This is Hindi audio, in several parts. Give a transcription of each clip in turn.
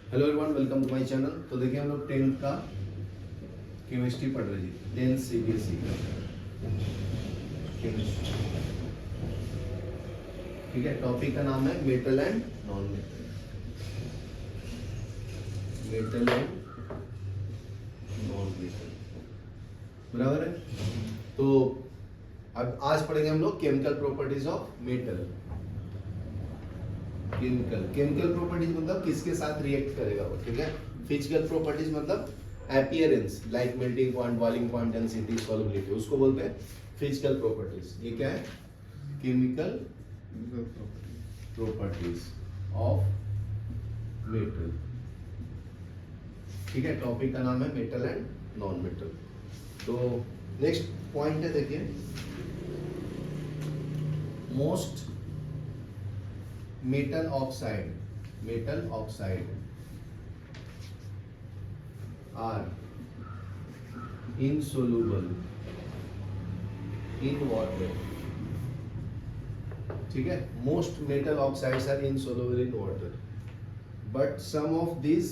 Hello everyone, welcome to my channel. तो देखिए हम लोग 10th का केमिस्ट्री पढ़ रहे हैं। 10th सीबीएसई का केमिस्ट्री, ठीक है। टॉपिक का नाम है metal and non metal. Metal and non metal, बराबर है। तो अब आज पढ़ेंगे हम लोग chemical properties of metal. Chemical properties मतलब किसके साथ रिएक्ट करेगा वो, ठीक है। फिजिकल प्रॉपर्टीज मतलब appearance, like melting point, boiling point, density, solubility, उसको बोलते हैं फिजिकल प्रॉपर्टीज। ये क्या है? केमिकल प्रॉपर्टीज ऑफ मेटल, ठीक है। टॉपिक का नाम है मेटल एंड नॉन मेटल। तो नेक्स्ट पॉइंट है, देखिए, most metal oxide are insoluble in water, ठीक है। most metal oxides are insoluble in water, but some of these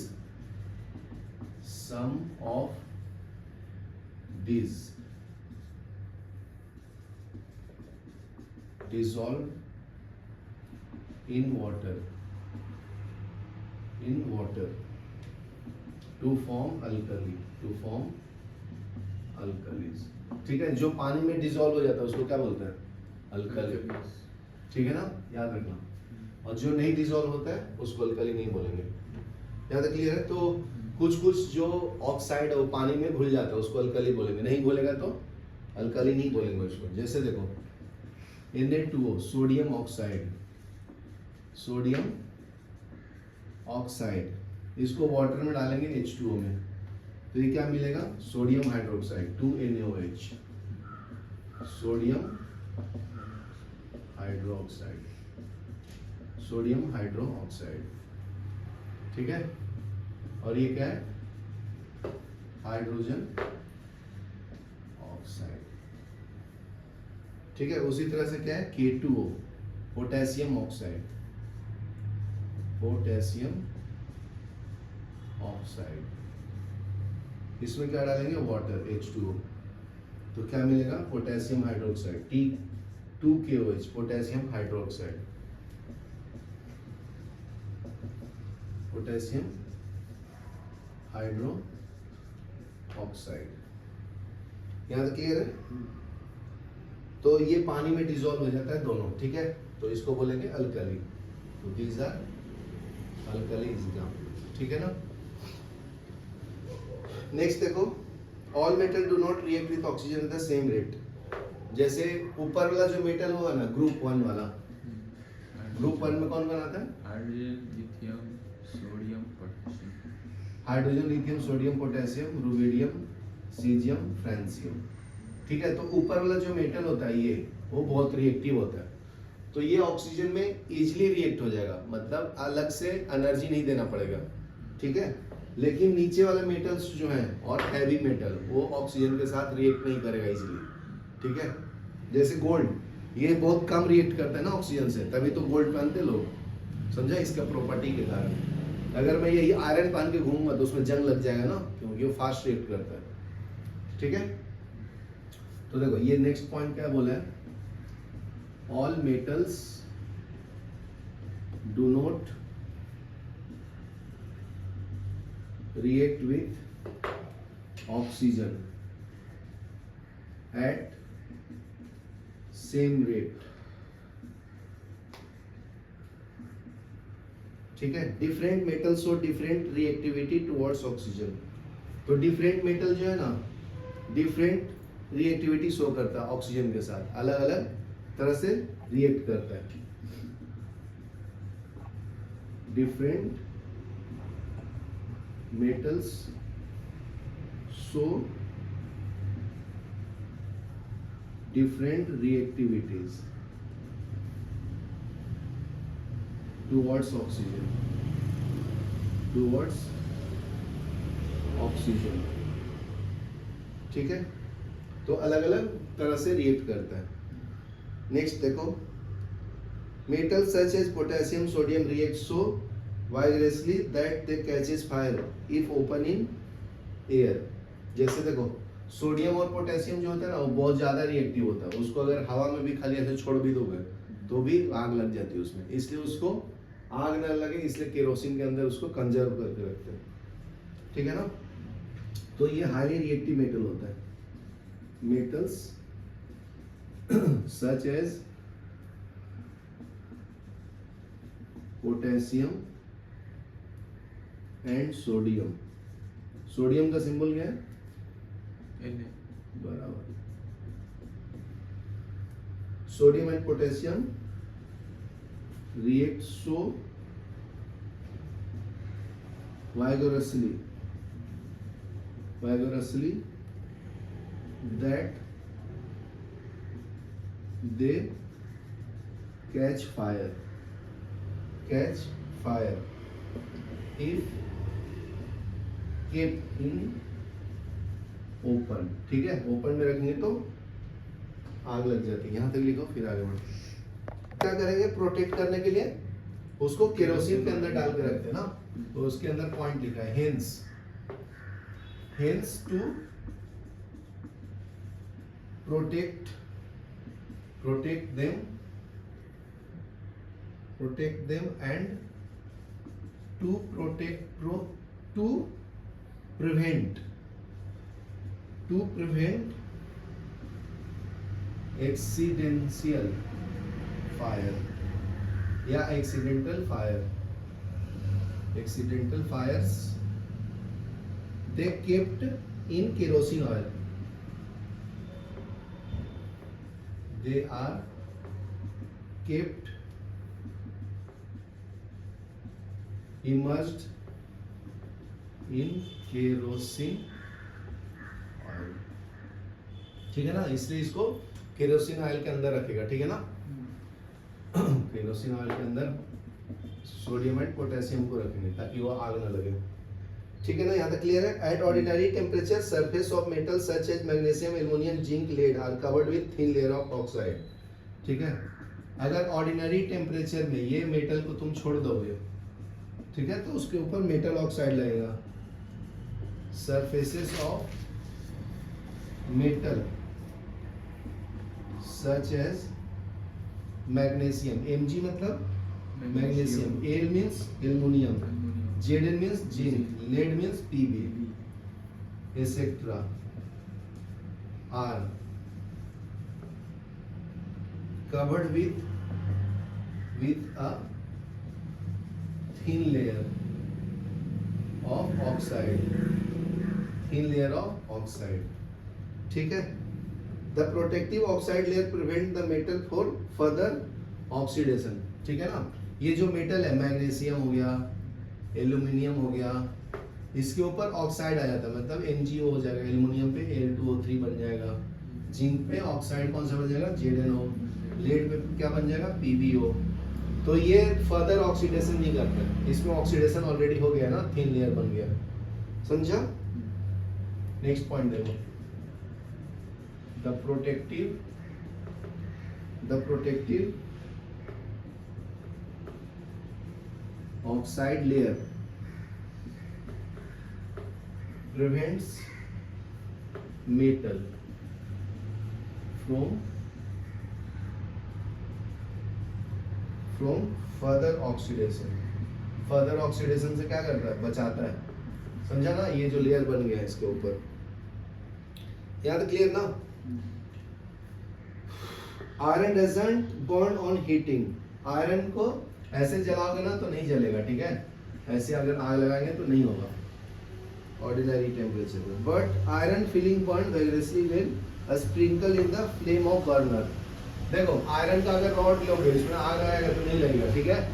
dissolve in water to form alkalis, ठीक है। जो पानी में डिसॉल्व हो जाता है उसको क्या बोलते हैं? अल्कली, ठीक है ना, याद रखना। और जो नहीं डिसॉल्व होता है उसको अल्कली नहीं बोलेंगे। यहाँ तक क्लियर है? तो कुछ जो ऑक्साइड है वो पानी में घुल जाता है उसको अल्कली बोलेंगे, नहीं घुलेगा तो अल्कली नहीं बोलेंगे उसको। जैसे देखो Na2O, सोडियम ऑक्साइड, इसको वाटर में डालेंगे H2O में, तो ये क्या मिलेगा? Sodium hydroxide, 2NaOH, sodium hydroxide, ठीक है। और ये क्या है? हाइड्रोजन ऑक्साइड, ठीक है। उसी तरह से क्या है? K2O, पोटेशियम ऑक्साइड, इसमें क्या डालेंगे? वाटर, H2O, तो क्या मिलेगा? Potassium hydroxide, T2KOH, potassium hydroxide, यहाँ तक क्लियर है? तो ये पानी में डिसॉल्व हो जाता है दोनों, ठीक है, तो इसको बोलेंगे अल्कली। तो दीज आर अल्कलीज, ठीक है ना। नेक्स्ट देखो, all metal do not react with oxygen at the same rate. जैसे ऊपर वाला जो मेटल होगा ना, ग्रुप 1 वाला, ग्रुप 1 में कौन बनाता है? Hydrogen, lithium, sodium, potassium, rubidium, caesium, francium, ठीक है। तो ऊपर वाला जो मेटल होता है ये, वो बहुत रिएक्टिव होता है, तो ये ऑक्सीजन में इजीली रिएक्ट हो जाएगा, मतलब अलग से एनर्जी नहीं देना पड़ेगा, ठीक है। लेकिन नीचे वाले मेटल्स जो हैं और हैवी मेटल, वो ऑक्सीजन के साथ रिएक्ट नहीं करेगा इजीली, ठीक है। जैसे गोल्ड, ये बहुत कम रिएक्ट करता है ना ऑक्सीजन से, तभी तो गोल्ड पहनते लोग, समझा, इसका प्रॉपर्टी के कारण। अगर मैं यही आयरन पहन के घूमूंगा तो उसमें जंग लग जाएगा ना, क्योंकि वो फास्ट रिएक्ट करता है, ठीक है। तो देखो ये नेक्स्ट पॉइंट क्या बोला है? All metals do not react with oxygen at same rate, ठीक है। Different metals show different reactivity towards oxygen. तो डिफरेंट मेटल जो है ना, डिफरेंट रिएक्टिविटी शो करता है ऑक्सीजन के साथ, अलग अलग तरह से रिएक्ट करता है। Different metals show different reactivities towards oxygen, ठीक है। तो अलग अलग तरह से रिएक्ट करता है। नेक्स्ट देखो, metal such as potassium, sodium react so vigorously that they catches fire if open in air. जैसे देखो सोडियम और पोटेशियम जो होता है ना वो बहुत ज्यादा रिएक्टिव होता है, उसको अगर हवा में भी खाली ऐसे छोड़ भी दोगे तो भी आग लग जाती है उसमें, इसलिए उसको आग न लगे इसलिए केरोसिन के अंदर उसको कंजर्व करके रखते हैं, ठीक है ना। तो ये हाईली रिएक्टिव मेटल होता है। Metals such as potassium and sodium. Sodium का सिंबल क्या है? बराबर। Sodium and potassium react so vigorously that they catch fire if kept in open। ठीक है, ओपन में रखेंगे तो आग लग जाती है। यहां तक लिखो फिर आगे बढ़ो। क्या करेंगे प्रोटेक्ट करने के लिए? उसको केरोसिन के अंदर डाल के रखते हैं ना, तो उसके अंदर पॉइंट लिखा है hence to protect them and to prevent accidental fire या accidental fires they kept in kerosene oil. They are kept immersed in kerosene oil. ठीक है ना, इसलिए इसको केरोसिन ऑयल के अंदर रखेगा, ठीक है ना। केरोसिन ऑयल के अंदर सोडियम एंड पोटेशियम को रखेंगे ताकि वो आग ना लगे, ठीक है ना। यहाँ तक क्लियर है। At ordinary temperature surface of metal such as magnesium, aluminium, zinc, lead are covered with thin layer of oxide. ठीक है, अगर ऑर्डिनरी टेम्परेचर में ये मेटल को तुम छोड़ दोगे, ठीक है, तो उसके ऊपर मेटल ऑक्साइड लगेगा। Surfaces of metal such as magnesium, Mg मतलब magnesium, Al means aluminium, Zn means zinc, lead means Pb, etcetera are covered with a thin layer of oxide, ठीक है। The protective oxide layer prevent the metal for further oxidation, ठीक है ना। ये जो मेटल है मैग्नीशियम हो गया, एल्युमिनियम हो गया, इसके ऊपर ऑक्साइड आ जाता है, मतलब MgO हो जाएगा, एल्युमिनियम पे Al2O3 बन जाएगा, जिंक पे ऑक्साइड कौन सा बन जाएगा? ZnO, लेड पे क्या बन जाएगा? PbO। तो ये फर्दर ऑक्सीडेशन नहीं करता, इसमें ऑक्सीडेशन ऑलरेडी हो गया ना, थिन लेयर बन गया, समझा। नेक्स्ट पॉइंट देखो, the protective oxide layer prevents metal from further oxidation। further oxidation से क्या करता है? बचाता है, समझा ना। ये जो लेयर बन गया है इसके ऊपर, यहाँ तक क्लियर ना। Iron doesn't burn on heating, iron को ऐसे जलाओगे ना तो नहीं जलेगा, ठीक है। ऐसे अगर आग लगाएंगे तो नहीं होगा ऑर्डिनरी टेम्परेचर में। But iron filing burn vigorously when a sprinkle in the flame of burner. देखो आयरन का अगर रॉड लोगे इसमें आग लगाएगा तो नहीं लगेगा, ठीक है।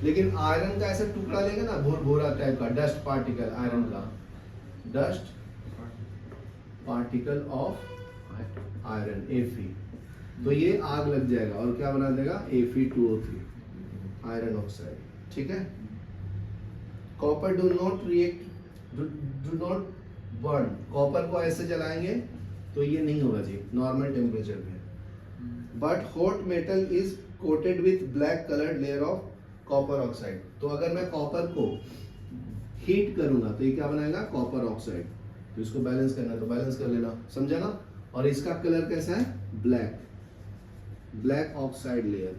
लेकिन आयरन का ऐसा टुकड़ा लेंगे ना, भूरा टाइप का डस्ट पार्टिकल, आयरन का dust particle of iron Fe, तो ये आग लग जाएगा और क्या बना देगा? Fe2O3 आयरन ऑक्साइड, ठीक है। Copper do not burn, copper को ऐसे जलाएंगे तो ये नहीं होगा जी नॉर्मल टेम्परेचर में। But hot metal is coated with black coloured layer of copper oxide. तो अगर मैं कॉपर को हीट करूंगा तो ये क्या बनाएगा, कॉपर ऑक्साइड। तो इसको बैलेंस करना है तो बैलेंस कर लेना, समझा ना। और इसका कलर कैसा है, ब्लैक, ब्लैक ऑक्साइड लेयर।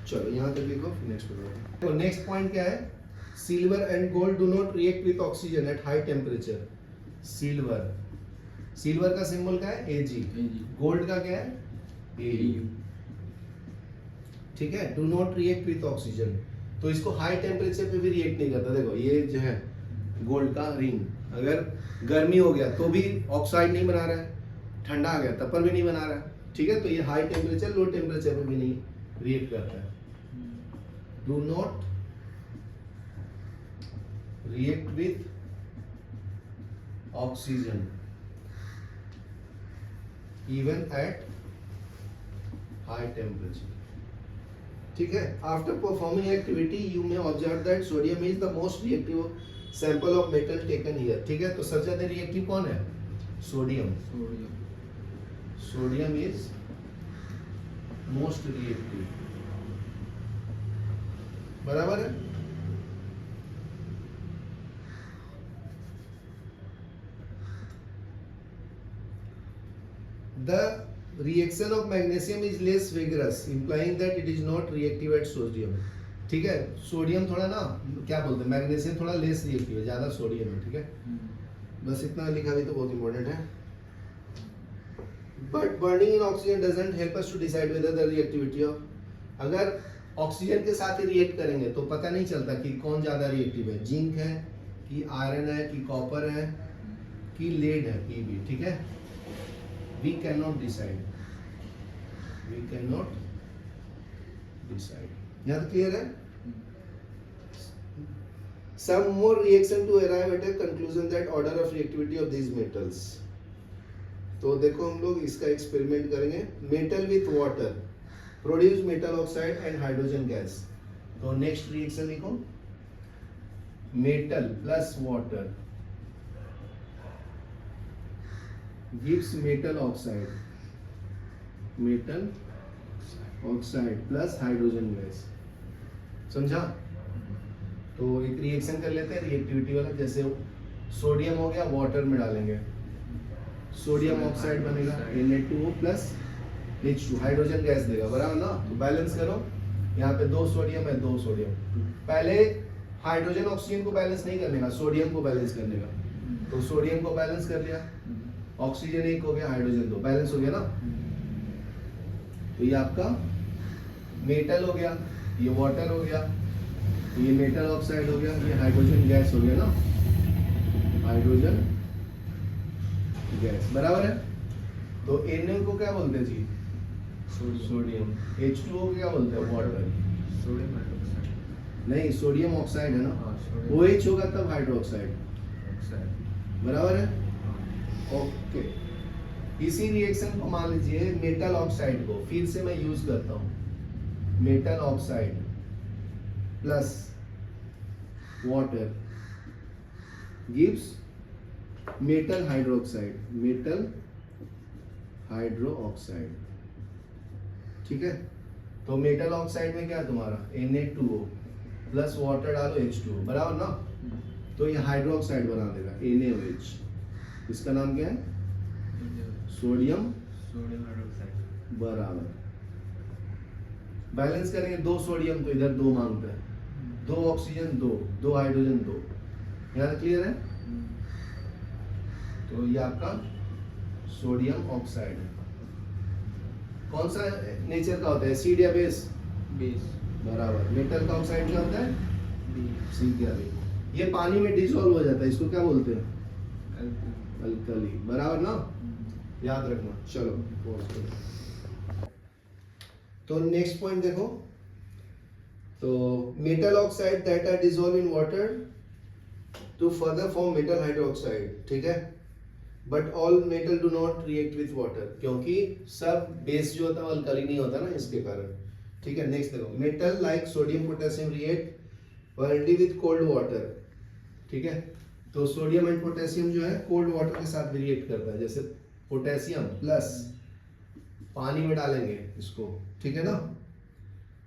चलो यहां तक लिखो, नेक्स्ट पढ़ो। तो नेक्स्ट पॉइंट क्या है, silver and gold do not react with oxygen at high temperature. Silver, silver का सिंबल क्या है, Ag, गोल्ड का क्या है, Au, ठीक है। Do not react with oxygen, तो इसको हाई टेम्परेचर पे भी रिएक्ट नहीं करता। देखो ये जो है गोल्ड का रिंग, अगर गर्मी हो गया तो भी ऑक्साइड नहीं बना रहा है, ठंडा आ गया तब पर भी नहीं बना रहा है, ठीक है। तो ये हाई टेम्परेचर लो टेम्परेचर पे भी नहीं रिएक्ट करता है। Do not react with oxygen even at high temperature, ठीक है। After performing activity you may observe that sodium is the most reactive sample of metal taken here, ठीक है। तो सबसे ज्यादा रिएक्टिव कौन है, sodium. Sodium is most reactive, बराबर है। The reaction of magnesium is less vigorous, implying that it is not reactive at sodium, ठीक है। सोडियम थोड़ा ना क्या बोलते हैं, मैग्नीशियम थोड़ा लेस रिएक्टिव है, ज्यादा सोडियम है, ठीक है। बस इतना लिखा भी तो बहुत इंपॉर्टेंट है। But burning in oxygen doesn't help us to decide whether the reactivity of, अगर ऑक्सीजन के साथ ही रिएक्ट करेंगे तो पता नहीं चलता कि कौन ज्यादा रिएक्टिव है, जिंक है कि आयरन है कि कॉपर है कि लेड है, Pb, ठीक है। We cannot decide. We cannot decide. यहाँ तो क्लियर है। Some more reaction to arrive at a conclusion that order of reactivity of these metals. तो देखो हम लोग इसका एक्सपेरिमेंट करेंगे। Metal with water produce metal oxide and hydrogen gas. तो नेक्स्ट रिएक्शन लिखो, metal plus water gives metal oxide plus hydrogen gas, समझा। तो एक रिएक्शन कर लेते हैं रिएक्टिविटी वाला, जैसे सोडियम हो गया, वाटर में डालेंगे, सोडियम ऑक्साइड बनेगा Na2O plus H2, hydrogen gas देगा, बराबर ना। तो बैलेंस करो, यहाँ पे 2 सोडियम है 2 सोडियम। पहले हाइड्रोजन ऑक्सीजन को बैलेंस नहीं करने का, सोडियम को बैलेंस करने का। तो सोडियम को बैलेंस कर लिया, ऑक्सीजन 1 हो गया, हाइड्रोजन 2, बैलेंस हो गया ना। तो ये आपका मेटल हो गया, ये वाटर हो गया, ये मेटल ऑक्साइड हो गया, ये हाइड्रोजन गैस हो गया ना, हाइड्रोजन गैस, बराबर है। तो Na को क्या बोलते हैं जी, सोडियम। H2O को क्या बोलते हैं, वाटर। सोडियम हाइड्रोक्साइड नहीं, सोडियम ऑक्साइड है ना, OH होगा तब हाइड्रोक्साइड, बराबर है। ओके, इसी रिएक्शन को मान लीजिए मेटल ऑक्साइड को फिर से मैं यूज करता हूं, metal oxide plus water gives metal hydroxide, metal hydroxide, ठीक है। तो मेटल ऑक्साइड में क्या है तुम्हारा, Na2O प्लस वाटर डालो H2O, बराबर ना। तो ये हाइड्रोक्साइड बना देगा NaOH, इसका नाम क्या है, सोडियम हाइड्रोक्साइड, बराबर। बैलेंस करेंगे, 2 सोडियम तो इधर 2 मांगता है, 2 ऑक्सीजन 2 हाइड्रोजन 2, यहाँ क्लियर है। तो ये आपका सोडियम ऑक्साइड है। कौन सा नेचर का होता है, एसिड या बेस, बराबर। मेटल का ऑक्साइड क्या होता है, C, ये पानी में डिसॉल्व हो जाता है, इसको क्या बोलते हैं, अल्कली, बराबर ना, याद रखना। चलो तो नेक्स्ट पॉइंट देखो, तो metal oxide that are dissolve in water to further form metal hydroxide, ठीक है। But all metal do not react with water, क्योंकि सब बेस जो होता है अल्कली नहीं होता ना, इसके कारण, ठीक है। नेक्स्ट देखो, metal like sodium potassium react only with cold water, ठीक है। तो सोडियम एंड पोटेशियम जो है कोल्ड वाटर के साथ भी रिएक्ट करता है, जैसे पोटेशियम प्लस पानी में डालेंगे इसको, ठीक है ना,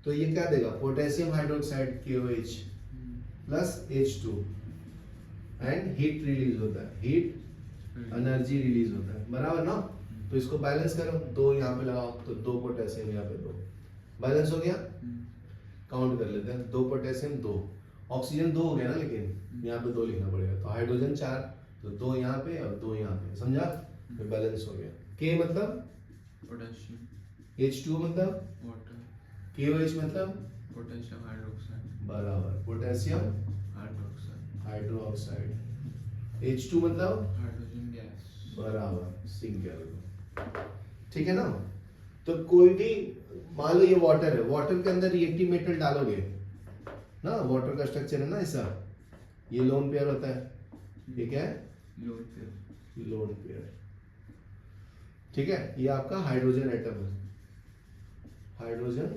तो ये क्या देगा, potassium hydroxide KOH plus H2 and heat release होता है, हीट एनर्जी रिलीज होता है, बराबर ना। तो इसको बैलेंस करो, 2 यहाँ पे लगाओ तो 2 पोटेशियम यहाँ पे 2, बैलेंस हो गया। काउंट कर लेते हैं, 2 पोटेशियम 2, ऑक्सीजन 2 हो गया ना, लेकिन यहाँ पे 2 लिखना पड़ेगा, तो हाइड्रोजन 4, तो 2 यहाँ पे और 2 यहाँ पे, समझा, तो बैलेंस हो गया। K मतलब पोटेशियम, H2 मतलब वाटर, KOH मतलब पोटेशियम हाइड्रोक्साइड, बराबर पोटेशियम हाइड्रोक्साइड, हाइड्रोक्साइड, H2 मतलब हाइड्रोजन गैस, बराबर, सीख गया लोग, ठीक है ना। तो कोई भी, मान लो ये वाटर है, वाटर के अंदर रिएक्टिव मेटल डालोगे ना, वाटर का स्ट्रक्चर है ना ऐसा, ये लोन पेयर होता है, ये क्या है, लोन पेयर, ठीक है। ये आपका हाइड्रोजन एटम है, हाइड्रोजन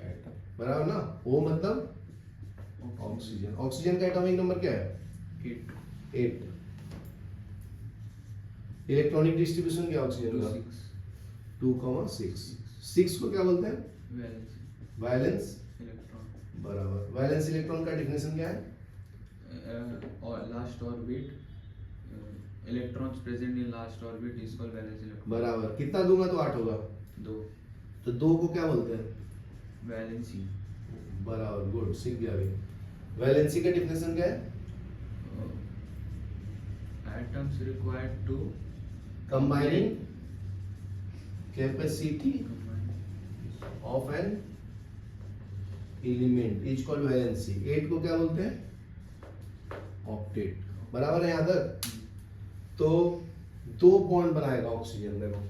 एटम, बराबर ना। O मतलब ऑक्सीजन, ऑक्सीजन का एटॉमिक नंबर क्या है, 8। इलेक्ट्रॉनिक डिस्ट्रीब्यूशन क्या ऑक्सीजन का, 2,6। 6 को क्या बोलते हैं, वैलेंस इलेक्ट्रॉन, बराबर। वैलेंस इलेक्ट्रॉन का डिफिनेशन क्या है, और last orbit, electrons present in last orbit is called valence electron, बराबर। कितना दूंगा तो 8 होगा, 2, तो 2 को क्या बोलते हैं, वैलेंसी, बराबर, गुड, सीख गया अभी। वैलेंसी का डिफिनेशन क्या है, atoms required to combining capacity of an element is called valency. 8 को क्या बोलते हैं, ऑक्टेट, बराबर है यहाँ तक। तो 2 बॉन्ड बनाएगा ऑक्सीजन, देखो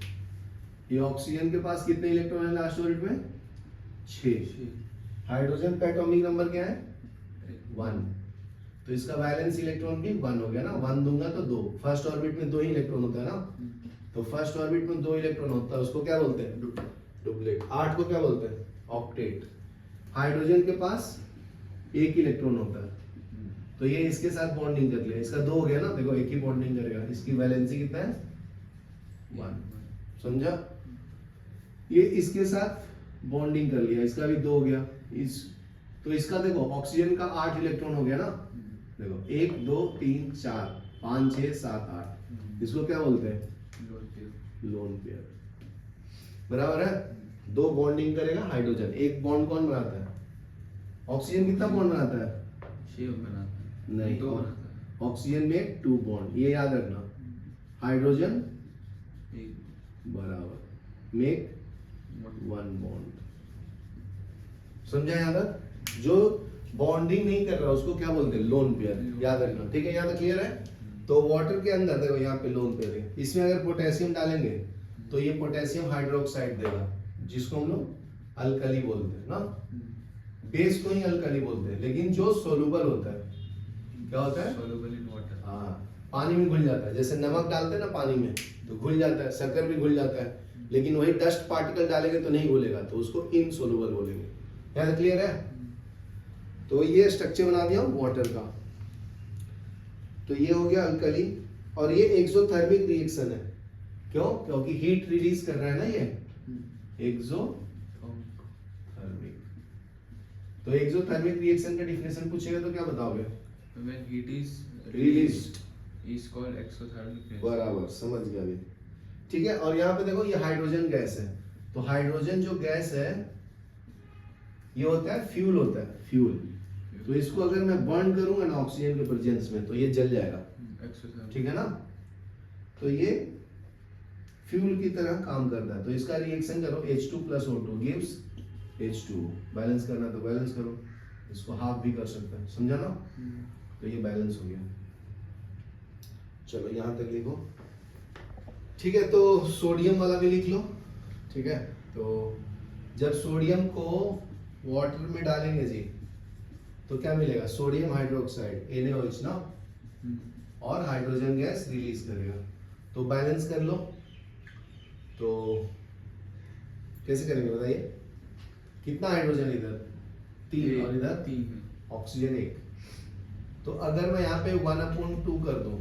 ये ऑक्सीजन के पास कितने इलेक्ट्रॉन है लास्ट ऑर्बिट में, 6। हाइड्रोजन का एटॉमिक नंबर क्या है, 1, तो इसका वैलेंस इलेक्ट्रॉन भी 1 हो गया ना, 1 दूंगा तो 2, फर्स्ट ऑर्बिट में 2 ही इलेक्ट्रॉन होता है ना, तो फर्स्ट ऑर्बिट में 2 इलेक्ट्रॉन होता है, उसको क्या बोलते हैं, डुप्लेट। 8 को क्या बोलते हैं, ऑक्टेट। हाइड्रोजन के पास 1 इलेक्ट्रॉन होता है, तो ये इसके साथ बॉन्डिंग कर लिया, इसका 2 हो गया ना, देखो 1 ही बॉन्डिंग करेगा, इसकी वैलेंसी कितना है, 1, समझा। ये इसके साथ बॉन्डिंग कर लिया, इसका भी 2 हो गया, तो इसका देखो ऑक्सीजन का 8 इलेक्ट्रॉन हो गया ना, देखो 1 2 3 4 5 6 7 8, इसको क्या बोलते हैं, लोन पेयर, बराबर है। 2 बॉन्डिंग करेगा हाइड्रोजन, 1 बॉन्ड कौन बनाता है, ऑक्सीजन कितना बॉन्ड बनाता है, 6 बनाता है, नहीं, 2 बनाता है, ऑक्सीजन में 2 बॉन्ड, ये याद रखना, हाइड्रोजन 1 बराबर मेक 1 बॉन्ड, समझा यहाँ तक। जो बॉन्डिंग नहीं कर रहा उसको क्या बोलते हैं, लोन पेयर, याद रखना, ठीक है, यहाँ तक क्लियर है। तो वाटर के अंदर देखो यहाँ पे लोन पेयर है, इसमें अगर पोटेशियम डालेंगे तो ये पोटेशियम हाइड्रोक्साइड देगा, जिसको हम लोग अल्कली बोलते हैं ना, बेस को ही अल्कली बोलते हैं, लेकिन जो सोलुबल होता है, क्या होता है, soluble in water, हाँ, पानी में घुल जाता है, जैसे नमक डालते हैं ना पानी में तो घुल जाता है, शक्कर भी घुल जाता है, लेकिन वही डस्ट पार्टिकल डालेंगे तो नहीं घुलेगा, तो उसको इनसोलुबल बोलेंगे, यहाँ तक क्लियर है। तो ये स्ट्रक्चर बना दिया वाटर का, तो ये हो गया अल्कली, और ये एक्सोथर्मिक रिएक्शन है, क्यों, क्योंकि हीट रिलीज कर रहा है ना ये, एक्सोथर्मिक। तो एक्सोथर्मिक रिएक्शन का डिफिनेशन पूछेगा तो क्या बताओगे, when heat is Released. is called exothermic reaction, बराबर, समझ गया अभी, ठीक है। और यहाँ पे देखो ये हाइड्रोजन गैस है, तो हाइड्रोजन जो गैस है ये होता है फ्यूल, होता है फ्यूल, तो इसको अगर मैं बर्न करूंगा ना ऑक्सीजन के प्रेजेंस में तो ये जल जाएगा, exothermic, ठीक है ना। तो ये फ्यूल की तरह काम करता है, तो इसका रिएक्शन करो, H2 plus O2 gives H2, balance करना तो बैलेंस करो, इसको हाफ भी कर सकते हैं, समझा ना। तो ये बैलेंस हो गया, चलो यहाँ तक लिखो, ठीक है। तो सोडियम वाला भी लिख लो, ठीक है। तो जब सोडियम को वाटर में डालेंगे जी तो क्या मिलेगा, सोडियम हाइड्रोक्साइड NaOH ना, और हाइड्रोजन गैस रिलीज करेगा, तो बैलेंस कर लो। तो कैसे करेंगे बताइए, कितना हाइड्रोजन इधर 3 और इधर 3 है, ऑक्सीजन 1, तो अगर मैं यहाँ पे 1/2 कर दूं,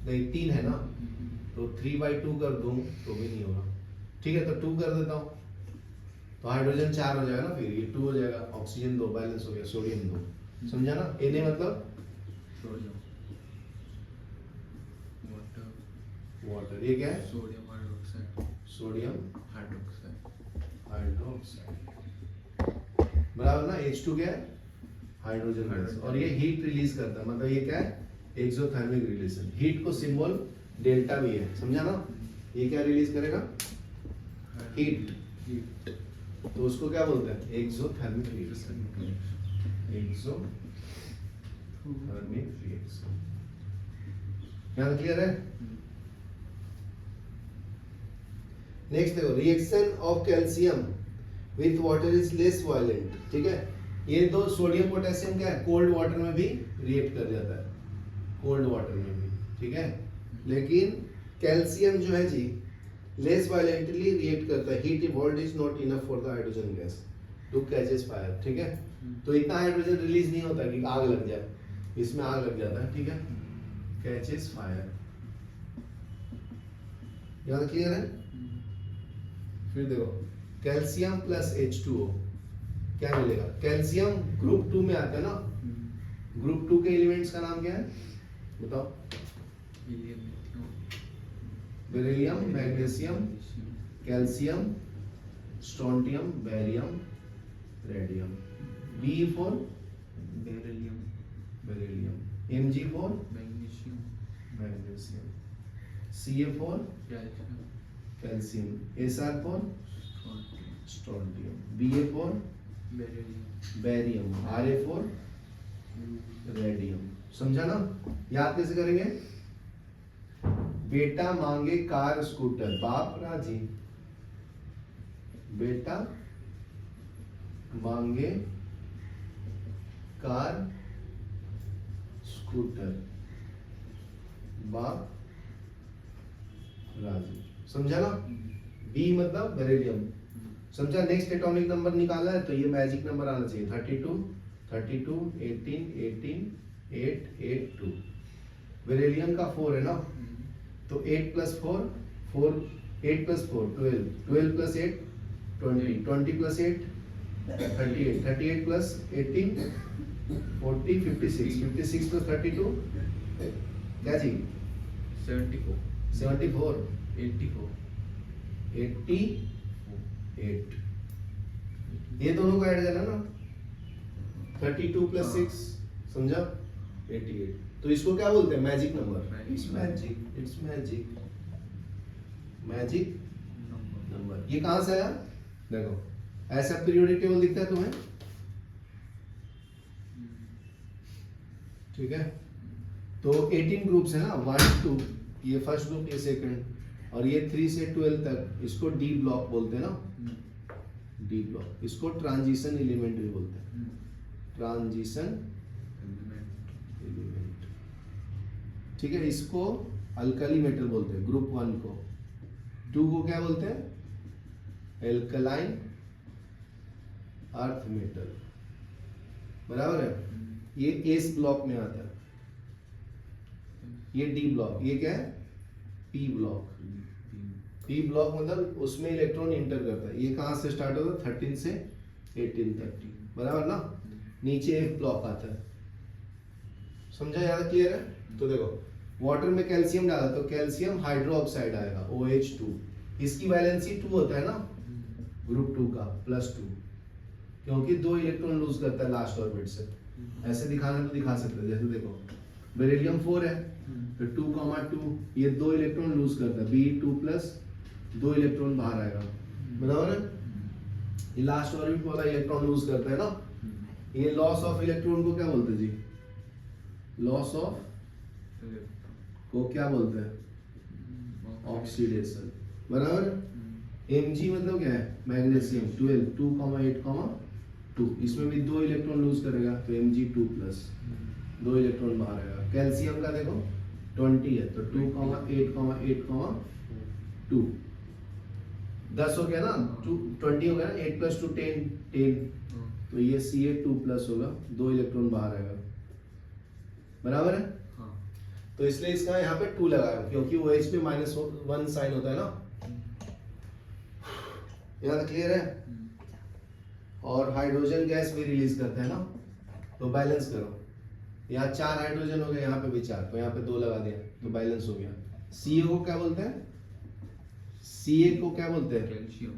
नहीं 3 है ना, तो 3/2 कर दूं तो भी नहीं होगा, ठीक है। तो 2 कर देता हूँ, तो हाइड्रोजन 4 हो जाएगा ना, फिर ये 2 हो जाएगा, ऑक्सीजन 2 बैलेंस हो गया, सोडियम 2, समझा ना। Na मतलब सोडियम वाटर वाटर, ये क्या है, sodium hydroxide sodium hydroxide hydroxide, बराबर ना। H2 क्या है, हाइड्रोजन गैस, हाइड्रोजन। और ये हीट रिलीज करता है, मतलब ये क्या है, एक्सोथर्मिक रिलेशन। हीट को सिंबल डेल्टा भी है, समझा ना। ये क्या रिलीज करेगा, हीट, हीट तो उसको क्या बोलते हैं, एक्सोथर्मिक रिएक्शन, एक्सोथर्मिक रिएक्शन। यहाँ क्लियर है। नेक्स्ट देखो, reaction of calcium with water is less violent, ठीक है। ये दो सोडियम पोटेशियम क्या है, कोल्ड वाटर में भी रिएक्ट कर जाता है, कोल्ड वाटर में भी, ठीक है। लेकिन कैल्शियम जो है जी लेस वायलेंटली रिएक्ट करता है, heat evolve is not enough for the hydrogen gas to catches fire, ठीक है। तो इतना हाइड्रोजन रिलीज नहीं होता कि आग लग जाए, इसमें आग लग जाता है, ठीक है, कैचेस फायर। यहाँ क्लियर है। फिर देखो, कैल्शियम प्लस H2O क्या मिलेगा, कैल्शियम ग्रुप 2 में आता है ना। ग्रुप 2 के एलिमेंट्स का नाम क्या है बताओ, beryllium, magnesium, calcium, strontium, barium, radium. Be for beryllium beryllium, Mg for magnesium magnesium, Ca for calcium calcium, Sr for strontium, Ba for beryllium barium, Ra for radium. समझा ना। याद कैसे करेंगे, बेटा मांगे कार स्कूटर, बाप राजी, बेटा मांगे कार स्कूटर, बाप राजी, समझा ना। बी मतलब बेरिलियम, समझा। नेक्स्ट एटॉमिक नंबर निकाला है तो ये मैजिक नंबर आना चाहिए, 32 32 18 18 8 8 2। बेरिलियम का 4 है ना, तो 8 plus 4 4, 8 plus 4 12, 12 plus 8 20, 20 plus 8 38, 38 plus 18 40 56, 56 plus 32 क्या जी 74 74 84 88। ये दोनों को ऐड करना ना, 32 प्लस 6 समझा 88। तो इसको क्या बोलते हैं, magic number. It's magic, it's magic, magic number. ये कहां से आया देखो, ऐसा पीरियोडिक टेबल दिखता है तुम्हें, ठीक है। तो 18 ग्रुप्स है ना, 1 2, ये फर्स्ट ग्रुप, ये सेकंड, और ये 3 से 12 तक, इसको डी ब्लॉक बोलते हैं ना, डी ब्लॉक। इसको ट्रांजिशन एलिमेंट भी बोलते हैं, ट्रांजिशन एलिमेंट, ठीक है। इसको अल्कली मेटल बोलते हैं, ग्रुप 1 को। 2 को क्या बोलते हैं, एल्कलाइन अर्थ मेटल, बराबर है। ये एस ब्लॉक में आता है, ये डी ब्लॉक, ये क्या है पी ब्लॉक। पी ब्लॉक मतलब उसमें इलेक्ट्रॉन इंटर करता है। ये कहां से स्टार्ट होता है, 13 से 18 तक, बराबर ना। नीचे एफ ब्लॉक आता है, समझा, याद क्लियर है। तो देखो, वाटर में कैल्शियम डाला तो कैल्शियम हाइड्रोक्साइड आएगा, OH2। इसकी वैलेंसी 2 होता है ना, ग्रुप 2 का +2, क्योंकि 2 इलेक्ट्रॉन लूज करता है लास्ट ऑर्बिट से। ऐसे दिखाना तो दिखा सकते हैं, जैसे देखो बेरिलियम 4 है, फिर 2,2, ये 2 इलेक्ट्रॉन लूज करता है, Be2 प्लस 2 इलेक्ट्रॉन बाहर आएगा, बराबर है। ये लास्ट ऑर्बिट वाला इलेक्ट्रॉन लूज करता है ना, ये लॉस ऑफ इलेक्ट्रॉन को क्या बोलते हैं जी, लॉस ऑफ को क्या बोलते हैं, ऑक्सीडेशन, बराबर। Mg मतलब क्या है, मैग्नीशियम 12, 2,8,2, इसमें भी 2 इलेक्ट्रॉन लूज करेगा, तो Mg2 प्लस 2 इलेक्ट्रॉन बाहर आएगा। कैल्शियम का देखो 20 है, तो 2,8,8,2, 10 हो गया ना, 20 हो गया ना, 8 प्लस 2 10 10, तो ये Ca2 प्लस होगा, 2 इलेक्ट्रॉन बाहर आएगा, बराबर है। तो इसलिए इसका यहाँ पे 2 लगाया, क्योंकि OH पे -1 साइन होता है ना। यहाँ तक क्लियर है। और हाइड्रोजन गैस भी रिलीज करता है ना, तो बैलेंस करो। यहाँ 4 हाइड्रोजन हो गए, यहाँ पे भी 4, तो यहाँ पे 2 लगा दिया तो बैलेंस हो गया। सी को क्या बोलते हैं? सी को क्या बोलते हैं? कैल्शियम।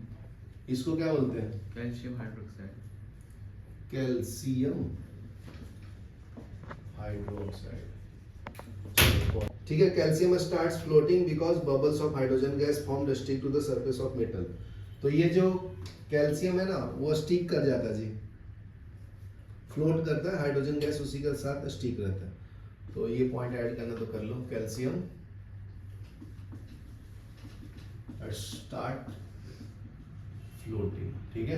इसको क्या बोलते हैं? Calcium hydroxide. Calcium hydroxide. ठीक है। Calcium starts floating because bubbles of hydrogen gas formed stick to the surface of metal. तो ये जो कैल्शियम है ना, वो स्टिक कर जाता है जी, फ्लोट करता है, हाइड्रोजन गैस उसी के साथ स्टिक रहता है। तो ये पॉइंट ऐड करना तो कर लो, कैल्शियम स्टार्ट फ्लोटिंग। ठीक है।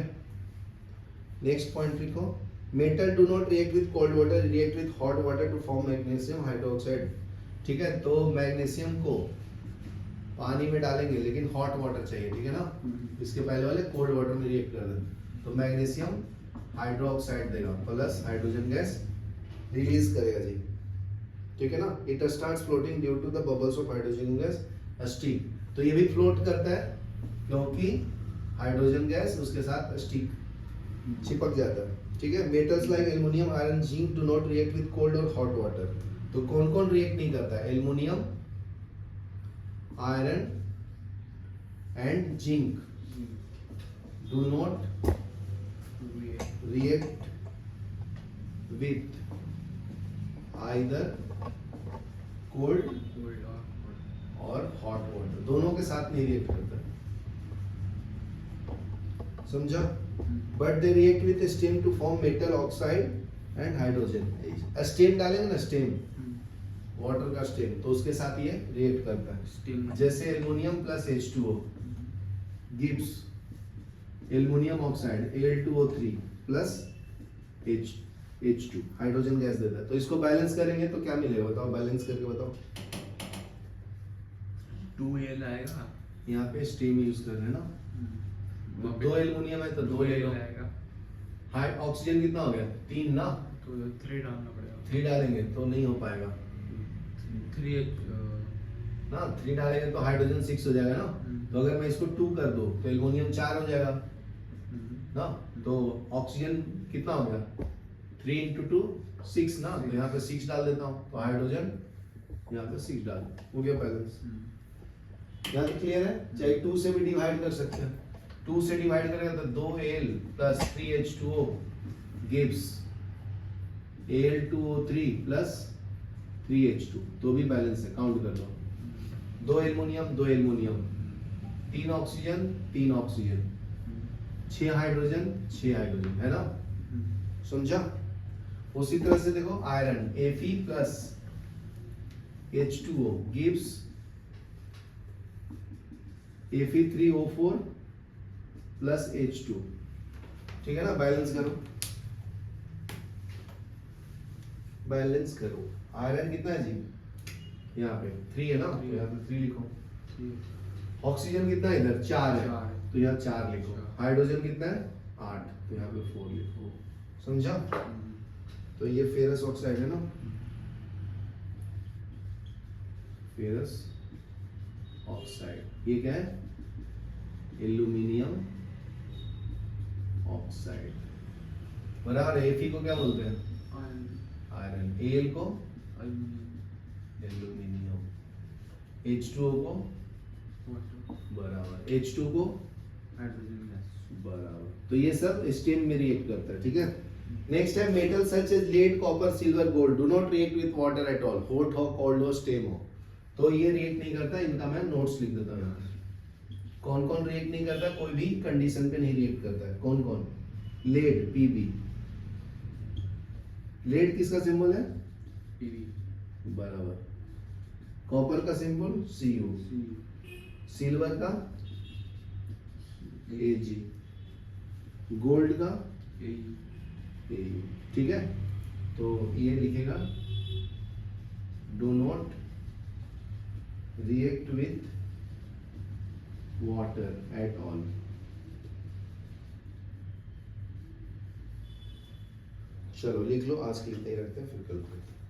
नेक्स्ट पॉइंट लिखो, metal do not react with cold water, react with hot water to form magnesium hydroxide. ठीक है। तो मैग्नीशियम को पानी में डालेंगे लेकिन हॉट वाटर चाहिए, ठीक है ना। इसके पहले वाले कोल्ड वाटर में रिएक्ट कर दें तो मैग्नीशियम हाइड्रोक्साइड देगा प्लस हाइड्रोजन गैस रिलीज करेगा जी, ठीक है ना। It starts floating due to the bubbles of hydrogen gas stick. तो ये भी फ्लोट करता है क्योंकि हाइड्रोजन गैस उसके साथ स्टिक चिपक जाता है, ठीक है। Metals like aluminium, iron, zinc do not react with cold और हॉट वाटर। तो कौन कौन रिएक्ट नहीं करता है? Aluminium, iron and zinc do not react with either cold और hot water, दोनों के साथ नहीं रिएक्ट करता, समझा। But they react with steam to form metal oxide and hydrogen. Steam डालेंगे ना, स्टीम वाटर का स्टीम, तो उसके साथ ये रिएक्ट करता है। स्टीम जैसे aluminium plus H2O gives aluminium oxide Al2O3 plus H2 hydrogen gas देता है। तो इसको बैलेंस करेंगे तो क्या मिलेगा बताओ, बैलेंस करके बताओ। 2Al आएगा, यहाँ पे स्टीम यूज कर रहे हैं ना, 2 एल्युमिनियम है तो 2 ले लो। आएगा, हाई ऑक्सीजन कितना हो गया? 3 ना, तो 3 डालना पड़ेगा। 3 डालेंगे तो नहीं हो पाएगा 3 ना, 3 डालेंगे तो हाइड्रोजन 6 हो जाएगा ना। तो अगर मैं इसको 2 कर दूं तो एल्युमिनियम 4 हो जाएगा ना। तो ऑक्सीजन कितना हो गया? 3 into 2 6 ना, तो यहाँ पे 6 डाल देता हूँ तो हाइड्रोजन यहाँ पे 6 डाल, हो गया बैलेंस। यहाँ तक क्लियर है? चाहे 2 से भी डिवाइड कर सकते हैं, 2 से डिवाइड करेंगे तो 2Al plus 3H2O gives Al2O3 plus 3H2, तो भी बैलेंस है, काउंट कर लो। 2 aluminium 2 aluminium, 3 oxygen 3 oxygen, 6 hydrogen 6 hydrogen, है ना, समझा। उसी तरह से देखो iron Fe plus H2O gives Fe3O4 plus H2, ठीक है ना। बैलेंस करो, बैलेंस करो। आयरन कितना है जी? यहाँ पे 3 है ना, तो यहाँ पे 3 लिखो। ऑक्सीजन कितना है इधर? 4 है, तो यहाँ 4 लिखो। हाइड्रोजन कितना है? 8, तो यहाँ पे 4 लिखो, समझा। तो ये फेरस ऑक्साइड है ना, फेरस ऑक्साइड। ये क्या है? एल्यूमिनियम ऑक्साइड, बराबर। Fe को क्या बोलते हैं? आयरन। Al को एल्यूमिनियम, H2O को बराबर, H2 को हाइड्रोजन गैस बराबर। तो ये सब स्टीम में रिएक्ट करता है, ठीक है। नेक्स्ट है metal such as lead, copper, silver, gold do not react with water at all, hot हो, कोल्ड हो, स्टीम हो। तो ये रिएक्ट नहीं करता, इनका मैं नोट्स लिख देता हूँ। कौन कौन रिएक्ट नहीं करता? कोई भी कंडीशन पे नहीं रिएक्ट करता है। कौन कौन? लेड Pb, लेड किसका सिंबल है? Pb बराबर। कॉपर का सिंबल Cu, सिल्वर का Ag, गोल्ड का AU, Au, ठीक है। तो ये लिखेगा do not react with water at all. चलो लिख लो, आज के इतना ही रखते हैं, फिर कल करते हैं।